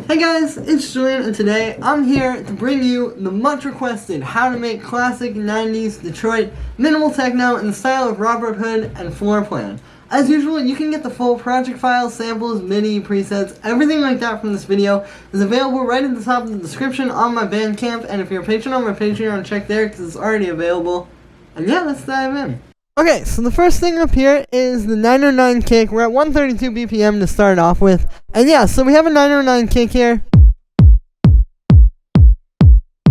Hey guys, it's Julian, and today I'm here to bring you the much requested how to make classic 90s Detroit minimal techno in the style of Robert Hood and Floorplan. As usual, you can get the full project files, samples, MIDI, presets, everything like that from this video is available right at the top of the description on my Bandcamp, and if you're a patron on my Patreon, check there because it's already available. And yeah, let's dive in. Okay, so the first thing up here is the 909 kick. We're at 132 BPM to start off with. And yeah, so we have a 909 kick here.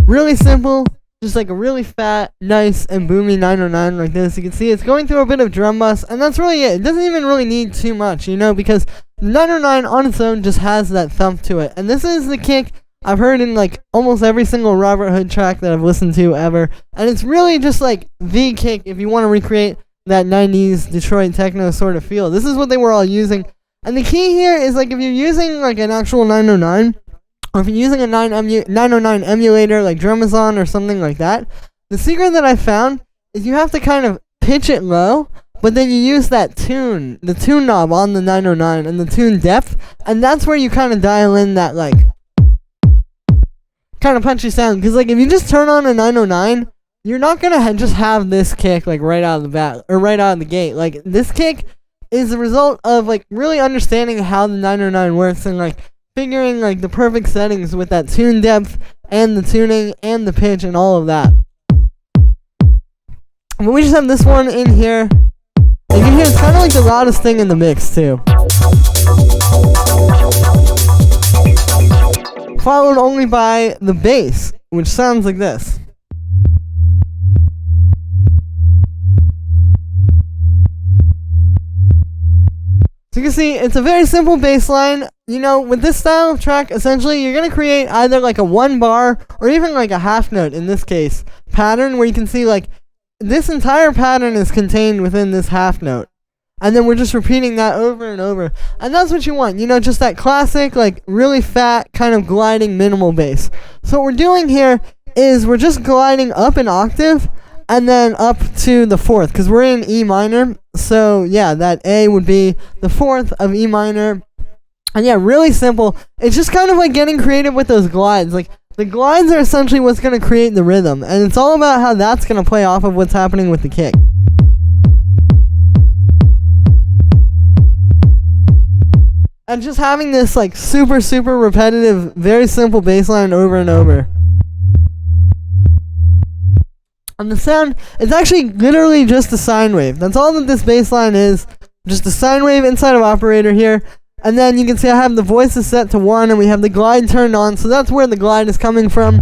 Really simple, just like a really fat, nice, and boomy 909 like this. You can see it's going through a bit of drum bus, and that's really it. It doesn't even really need too much, you know, because the 909 on its own just has that thump to it. And this is the kick I've heard in like almost every single Robert Hood track that I've listened to ever, and it's really just like the kick if you want to recreate that 90s Detroit techno sort of feel. This is what they were all using, and the key here is like if you're using like an actual 909, or if you're using a 909 emulator like Drumazon or something like that, the secret that I found is you have to kind of pitch it low, but then you use that the tune knob on the 909 and the tune depth, and that's where you kind of dial in that like kind of punchy sound. Because like if you just turn on a 909, you're not gonna just have this kick like right out of the bat or right out of the gate. Like this kick is the result of like really understanding how the 909 works and like figuring like the perfect settings with that tune depth and the tuning and the pitch and all of that. But we just have this one in here. You can hear it's kind of like the loudest thing in the mix too. Followed only by the bass, which sounds like this. So you can see it's a very simple bass line. You know, with this style of track, essentially you're going to create either like a one bar or even like a half note, in this case, pattern where you can see like this entire pattern is contained within this half note. And then we're just repeating that over and over. And that's what you want, you know, just that classic, like, really fat, kind of gliding minimal bass. So what we're doing here is we're just gliding up an octave and then up to the fourth, because we're in E minor. So, yeah, that A would be the fourth of E minor. And yeah, really simple. It's just kind of like getting creative with those glides. Like, the glides are essentially what's going to create the rhythm. And it's all about how that's going to play off of what's happening with the kick. And just having this like super repetitive, very simple bass line over and over. And the sound is actually literally just a sine wave. That's all that this bass line is. Just a sine wave inside of operator here. And then you can see I have the voices set to 1 and we have the glide turned on. So that's where the glide is coming from. You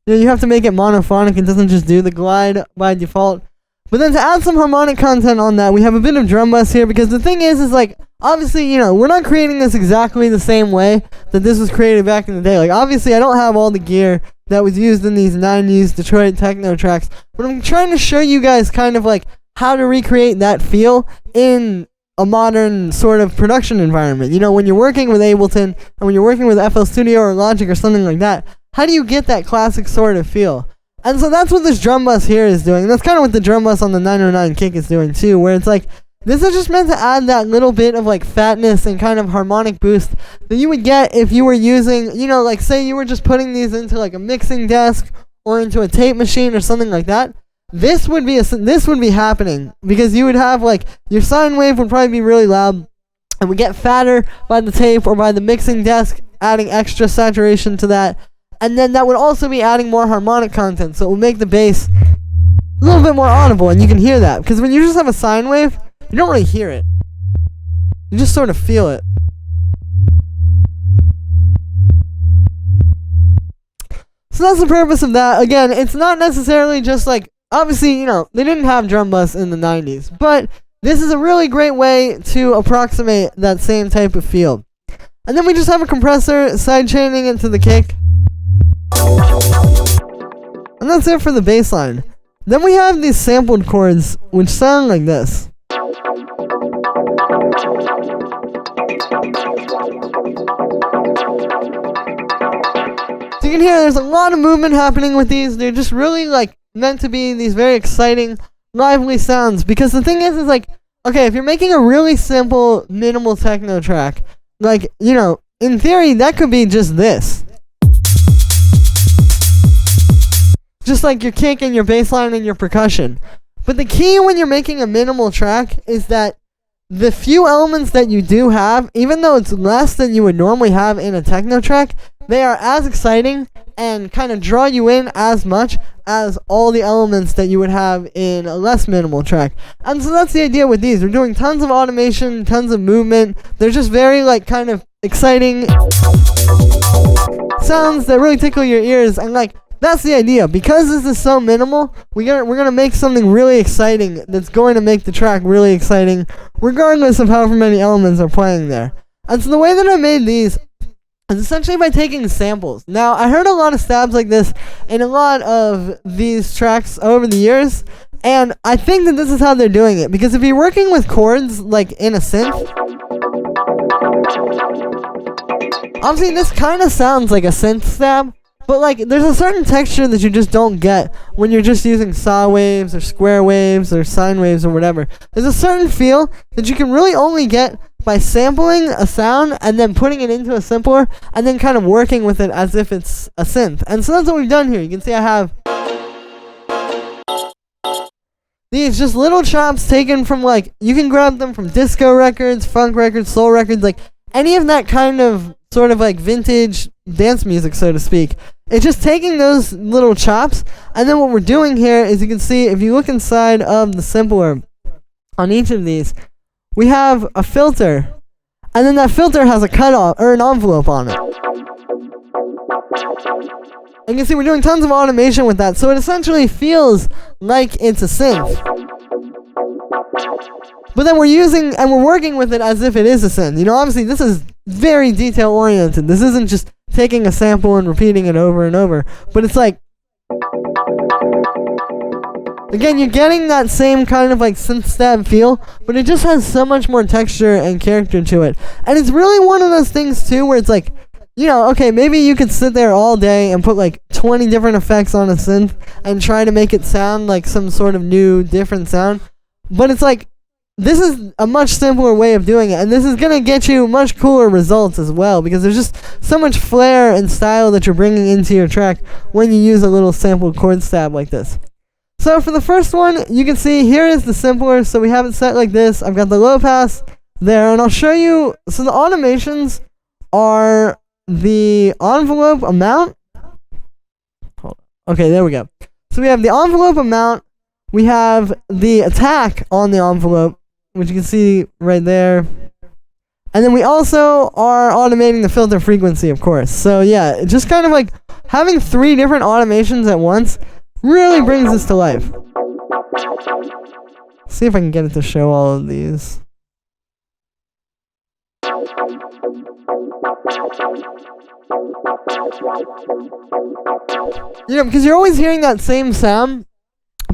know, you have to make it monophonic. It doesn't just do the glide by default. But then to add some harmonic content on that, we have a bit of drum bus here, because the thing is like, obviously, you know, we're not creating this exactly the same way that this was created back in the day. Like, obviously, I don't have all the gear that was used in these 90s Detroit techno tracks, but I'm trying to show you guys kind of like how to recreate that feel in a modern sort of production environment. You know, when you're working with Ableton and when you're working with FL Studio or Logic or something like that, how do you get that classic sort of feel? And so that's what this drum bus here is doing. That's kind of what the drum bus on the 909 kick is doing too, where it's like, this is just meant to add that little bit of like fatness and kind of harmonic boost that you would get if you were using, you know, like say you were just putting these into like a mixing desk or into a tape machine or something like that. This would be happening, because you would have like your sine wave would probably be really loud and would get fatter by the tape or by the mixing desk, adding extra saturation to that. And then that would also be adding more harmonic content, so it would make the bass a little bit more audible, and you can hear that. Because when you just have a sine wave, you don't really hear it. You just sort of feel it. So that's the purpose of that. Again, it's not necessarily just like, obviously, you know, they didn't have drum bus in the 90s, but this is a really great way to approximate that same type of feel. And then we just have a compressor side-chaining into the kick. And that's it for the bass line. Then we have these sampled chords, which sound like this. So you can hear there's a lot of movement happening with these. They're just really like meant to be these very exciting, lively sounds. Because the thing is like, okay, if you're making a really simple, minimal techno track, like, you know, in theory, that could be just this. Just like your kick and your bass line and your percussion. But the key when you're making a minimal track is that the few elements that you do have, even though it's less than you would normally have in a techno track, they are as exciting and kind of draw you in as much as all the elements that you would have in a less minimal track. And so that's the idea with these. We're doing tons of automation, tons of movement. They're just very like kind of exciting sounds that really tickle your ears, and like that's the idea. Because this is so minimal, we're gonna make something really exciting that's going to make the track really exciting, regardless of however many elements are playing there. And so the way that I made these is essentially by taking samples. Now, I heard a lot of stabs like this in a lot of these tracks over the years, and I think that this is how they're doing it. Because if you're working with chords, like in a synth, obviously this kind of sounds like a synth stab, but like there's a certain texture that you just don't get when you're just using saw waves or square waves or sine waves or whatever. There's a certain feel that you can really only get by sampling a sound and then putting it into a sampler and then kind of working with it as if it's a synth. And so that's what we've done here. You can see I have these just little chops taken from, like, you can grab them from disco records, funk records, soul records, like any of that kind of sort of like vintage dance music, so to speak. It's just taking those little chops, and then what we're doing here is, you can see if you look inside of the sampler on each of these, we have a filter, and then that filter has a cutoff or an envelope on it. And you can see we're doing tons of automation with that, so it essentially feels like it's a synth. But then we're working with it as if it is a synth. You know, obviously this is very detail oriented. This isn't just taking a sample and repeating it over and over. But it's like, again, you're getting that same kind of like synth stab feel, but it just has so much more texture and character to it. And it's really one of those things too where it's like, you know, okay, maybe you could sit there all day and put like 20 different effects on a synth and try to make it sound like some sort of new, different sound. But it's like, this is a much simpler way of doing it, and this is going to get you much cooler results as well, because there's just so much flair and style that you're bringing into your track when you use a little sampled chord stab like this. So for the first one, you can see here is the simpler, so we have it set like this. I've got the low pass there, and I'll show you. So the automations are the envelope amount. Okay, there we go. So we have the envelope amount, we have the attack on the envelope, which you can see right there. And then we also are automating the filter frequency, of course. So yeah, just kind of like having 3 different automations at once really brings this to life. See if I can get it to show all of these. You know, because you're always hearing that same sound,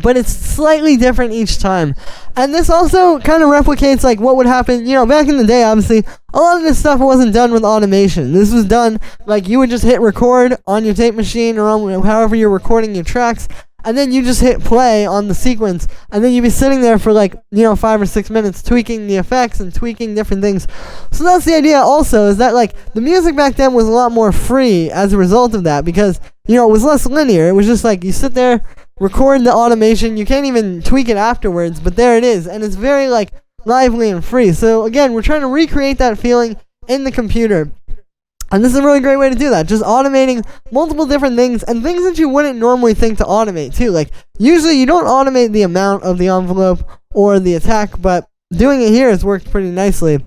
but it's slightly different each time. And this also kind of replicates like what would happen, you know, back in the day. Obviously, a lot of this stuff wasn't done with automation. This was done like you would just hit record on your tape machine or on however you're recording your tracks, and then you just hit play on the sequence, and then you'd be sitting there for like, you know, 5 or 6 minutes tweaking the effects and tweaking different things. So that's the idea also, is that like the music back then was a lot more free as a result of that, because, you know, it was less linear. It was just like you sit there, record the automation, you can't even tweak it afterwards, but there it is, and it's very like lively and free. So again, we're trying to recreate that feeling in the computer, and this is a really great way to do that, just automating multiple different things, and things that you wouldn't normally think to automate too. Like usually you don't automate the amount of the envelope or the attack, but doing it here has worked pretty nicely.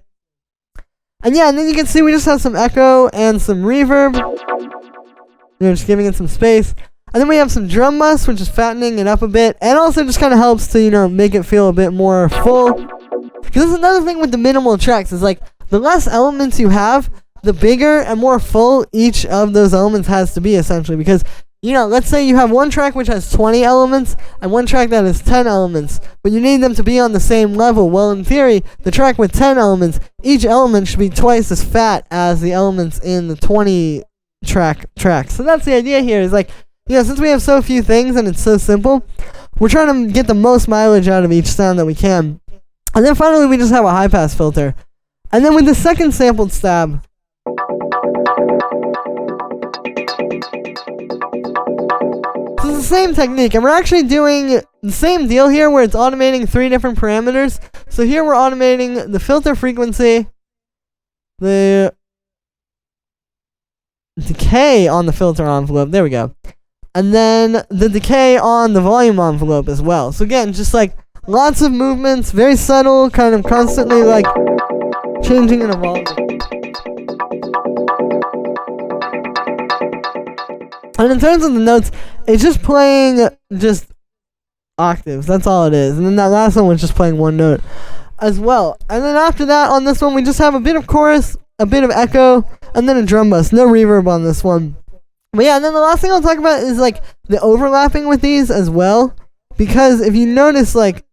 And yeah, and then you can see we just have some echo and some reverb, you know, just giving it some space. And then we have some drum bus, which is fattening it up a bit, and also just kind of helps to, you know, make it feel a bit more full. Because that's another thing with the minimal tracks, is like the less elements you have, the bigger and more full each of those elements has to be, essentially. Because, you know, let's say you have one track which has 20 elements and one track that has 10 elements, but you need them to be on the same level. Well, in theory, the track with 10 elements, each element should be twice as fat as the elements in the 20 track. So that's the idea here, is like, you know, since we have so few things and it's so simple, we're trying to get the most mileage out of each sound that we can. And then finally, we just have a high pass filter. And then with the second sampled stab, same technique, and we're actually doing the same deal here where it's automating 3 different parameters. So here we're automating the filter frequency, the decay on the filter envelope, there we go, and then the decay on the volume envelope as well. So again, just like lots of movements, very subtle, kind of constantly like changing and evolving. And in terms of the notes, it's just playing just octaves, that's all it is. And then that last one was just playing one note as well. And then after that, on this one, we just have a bit of chorus, a bit of echo, and then a drum bus. No reverb on this one. But yeah, and then the last thing I'll talk about is like the overlapping with these as well. Because if you notice, like,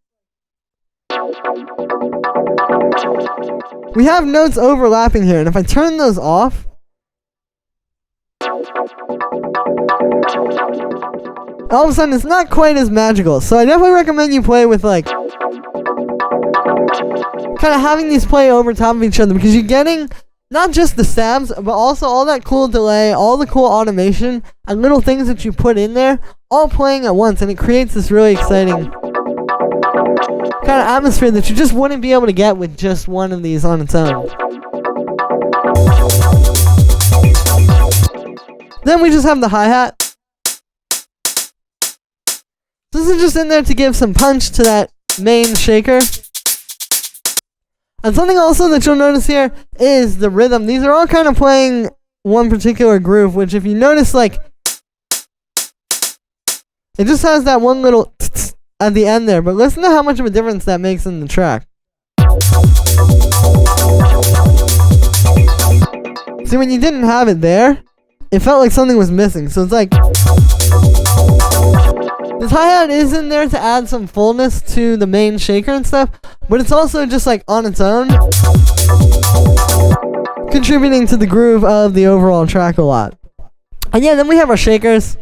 we have notes overlapping here, and if I turn those off, all of a sudden it's not quite as magical. So I definitely recommend you play with like kind of having these play over top of each other, because you're getting not just the stabs, but also all that cool delay, all the cool automation, and little things that you put in there, all playing at once, and it creates this really exciting kind of atmosphere that you just wouldn't be able to get with just one of these on its own. Then we just have the hi-hat. This is just in there to give some punch to that main shaker. And something also that you'll notice here is the rhythm. These are all kind of playing one particular groove, which if you notice, like, it just has that one little at the end there, but listen to how much of a difference that makes in the track. See, when you didn't have it there, it felt like something was missing. So it's like this hi-hat is in there to add some fullness to the main shaker and stuff, but it's also just like on its own, contributing to the groove of the overall track a lot. And yeah, then we have our shakers.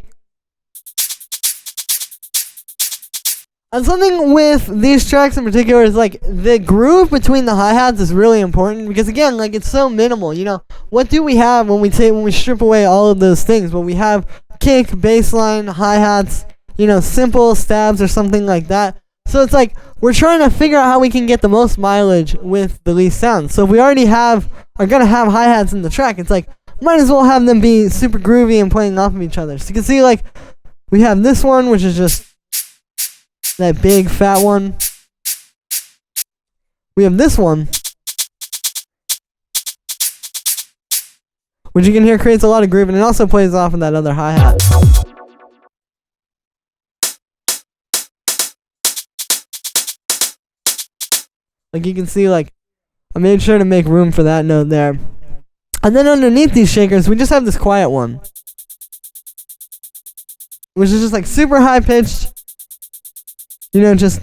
And something with these tracks in particular is like the groove between the hi-hats is really important, because again, like, it's so minimal. You know, what do we have when we strip away all of those things? Well, we have kick, bass line, hi-hats, you know, simple stabs or something like that. So it's like we're trying to figure out how we can get the most mileage with the least sound. So if we already are gonna have hi-hats in the track, it's like might as well have them be super groovy and playing off of each other. So you can see, like, we have this one, which is just that big fat one. We have this one, which you can hear creates a lot of groove, and it also plays off of that other hi-hat. Like, you can see, like, I made sure to make room for that note there. And then underneath these shakers, we just have this quiet one, which is just like super high pitched. You know, just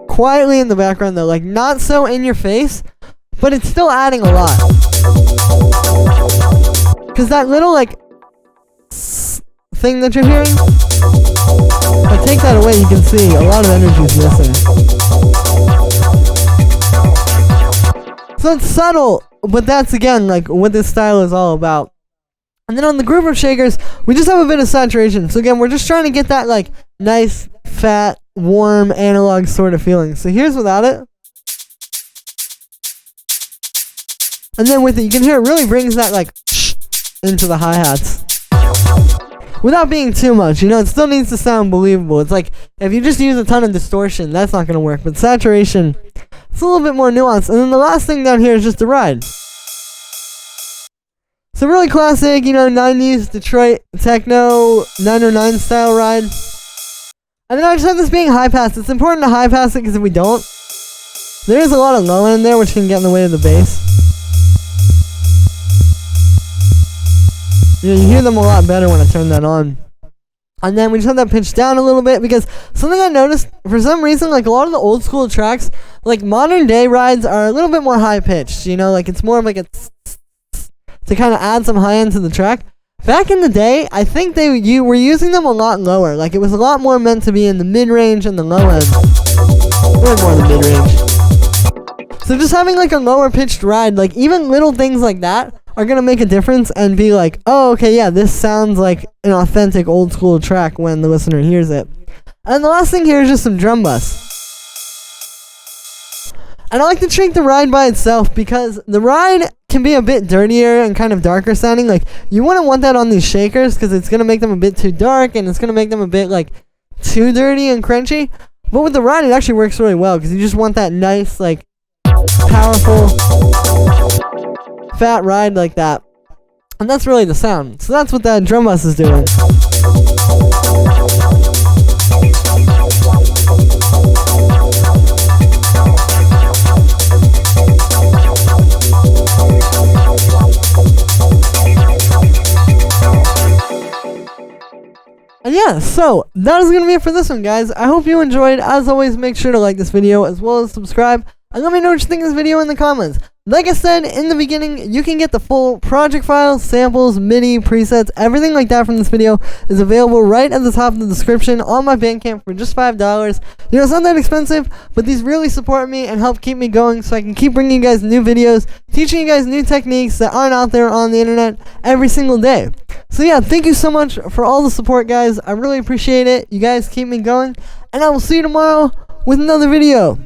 quietly in the background though, like not so in your face, but it's still adding a lot. Cause that little like thing that you're hearing, if I take that away, you can see a lot of energy is missing. So it's subtle, but that's again like what this style is all about. And then on the group of shakers, we just have a bit of saturation. So again, we're just trying to get that like nice, fat, warm, analog sort of feeling. So here's without it. And then with it, you can hear it really brings that like into the hi-hats. Without being too much, you know, it still needs to sound believable. It's like, if you just use a ton of distortion, that's not going to work. But saturation, it's a little bit more nuanced. And then the last thing down here is just the ride. So really classic, you know, 90's Detroit techno 909 style ride. And then I just have this being high pass. It's important to high pass it because if we don't, there is a lot of low end there which can get in the way of the bass. You know, you hear them a lot better when I turn that on. And then we just have that pitch down a little bit, because something I noticed, for some reason, like a lot of the old school tracks, like modern day rides are a little bit more high pitched, you know, like it's more of like a to kind of add some high end to the track. Back in the day, I think you were using them a lot lower. Like it was a lot more meant to be in the mid range and the low end. Really more the mid range. So just having like a lower pitched ride, like even little things like that are gonna make a difference and be like, oh, okay, yeah, this sounds like an authentic old school track when the listener hears it. And the last thing here is just some drum bus. And I like to treat the ride by itself because the ride can be a bit dirtier and kind of darker sounding. Like, you wouldn't want that on these shakers because it's going to make them a bit too dark and it's going to make them a bit, like, too dirty and crunchy. But with the ride, it actually works really well because you just want that nice, like, powerful, fat ride like that. And that's really the sound. So that's what that drum bus is doing. And yeah, so that is going to be it for this one, guys. I hope you enjoyed. As always, make sure to like this video as well as subscribe. And let me know what you think of this video in the comments. Like I said in the beginning, you can get the full project files, samples, MIDI, presets, everything like that from this video is available right at the top of the description on my Bandcamp for just $5. You know, it's not that expensive, but these really support me and help keep me going so I can keep bringing you guys new videos, teaching you guys new techniques that aren't out there on the internet every single day. So yeah, thank you so much for all the support, guys. I really appreciate it. You guys keep me going, and I will see you tomorrow with another video.